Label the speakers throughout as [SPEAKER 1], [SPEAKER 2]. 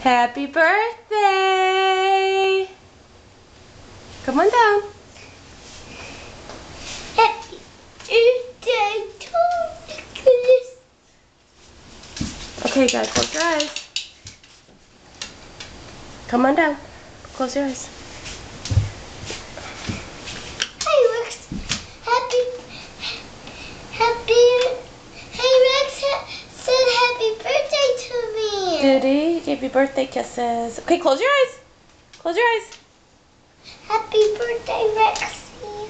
[SPEAKER 1] Happy birthday! Come on down.
[SPEAKER 2] Happy birthday to Nicholas.
[SPEAKER 1] Okay, you gotta close your eyes. Come on down. Close your eyes.
[SPEAKER 2] Hey Rex, Hey Rex said happy birthday to me.
[SPEAKER 1] Did he? Gave you birthday kisses. Okay, close your eyes. Close your eyes.
[SPEAKER 2] Happy birthday, Rexy.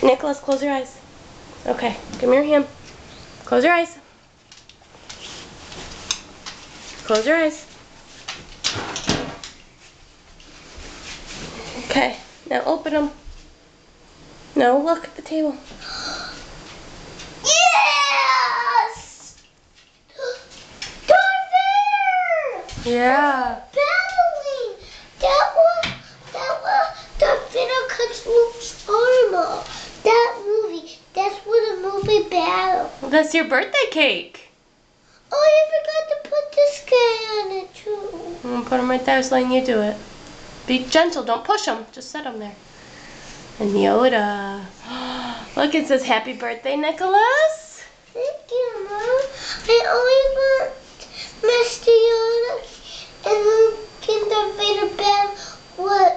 [SPEAKER 1] Nicholas, close your eyes. Okay, give me your hand. Close your eyes. Close your eyes. Okay, now open them. No, look at the table.
[SPEAKER 2] Yes! Darth Vader!
[SPEAKER 1] Yeah.
[SPEAKER 2] Battling! That was Darth Vader cuts Luke's arm off. That movie, that's what a movie battle.
[SPEAKER 1] That's your birthday cake.
[SPEAKER 2] Oh, I forgot to put this guy on it too.
[SPEAKER 1] I'm gonna put them right there, I was letting you do it. Be gentle, don't push them. Just set them there. And Yoda. Look, it says happy birthday, Nicholas.
[SPEAKER 2] Thank you, Mom. I always want Mr. Yoda and Luke and Darth Vader battle what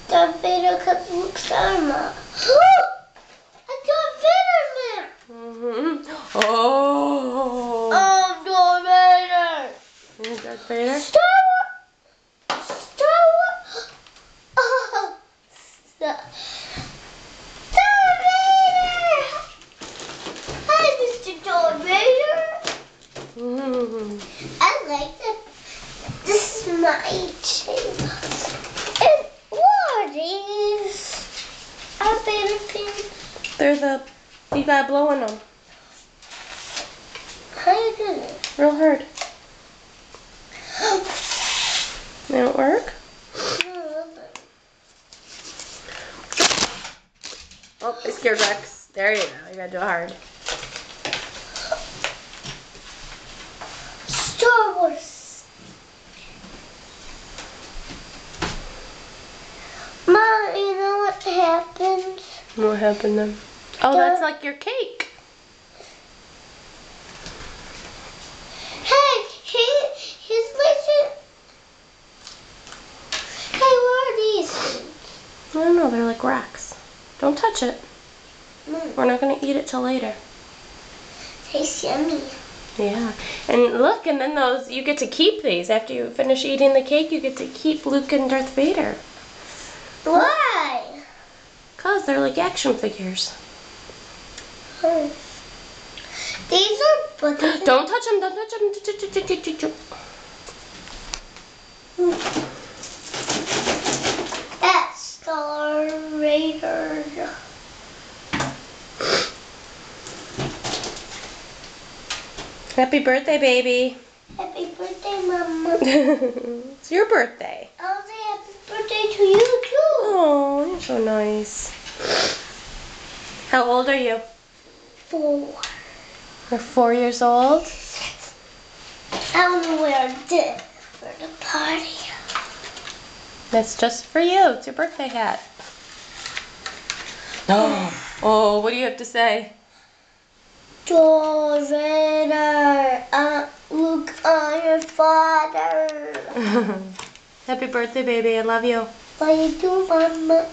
[SPEAKER 2] Darth Vader cuts Luke's arm off. A Darth Vader man!
[SPEAKER 1] Oh.
[SPEAKER 2] Oh, Darth Vader!
[SPEAKER 1] Here's Darth Vader.
[SPEAKER 2] Star Wars! Oh, Darth Vader! Hi, Mr. Darth Vader! I like that. This is my channel. And what are these? Darth Vader pins.
[SPEAKER 1] They're you gotta blow on them.
[SPEAKER 2] How you do this?
[SPEAKER 1] Real hard. They don't work? Oh, I scared Rex. There you go. You gotta do it hard.
[SPEAKER 2] Star Wars. Mom, you know what happens?
[SPEAKER 1] What happened then? Oh, that's like your cake.
[SPEAKER 2] Hey, he's listening. Hey, what are these?
[SPEAKER 1] I don't know. They're like rocks. Don't touch it. We're not gonna eat it till later.
[SPEAKER 2] Tastes yummy.
[SPEAKER 1] Yeah. And look, and then those, you get to keep these. After you finish eating the cake, you get to keep Luke and Darth Vader.
[SPEAKER 2] Why?
[SPEAKER 1] Because they're like action figures.
[SPEAKER 2] These are buttons.
[SPEAKER 1] Don't touch them. Don't touch them.
[SPEAKER 2] That's Star Raider.
[SPEAKER 1] Happy birthday, baby.
[SPEAKER 2] Happy birthday, Mama.
[SPEAKER 1] It's your birthday.
[SPEAKER 2] I'll say happy birthday to you, too.
[SPEAKER 1] Oh, you're so nice. How old are you?
[SPEAKER 2] 4.
[SPEAKER 1] You're 4 years old?
[SPEAKER 2] I want to wear this for the party.
[SPEAKER 1] That's just for you. It's your birthday hat. Oh, what do you have to say?
[SPEAKER 2] Darth Vader, Luke, I'm your father.
[SPEAKER 1] Happy birthday, baby. I love you.
[SPEAKER 2] What you do, Mama?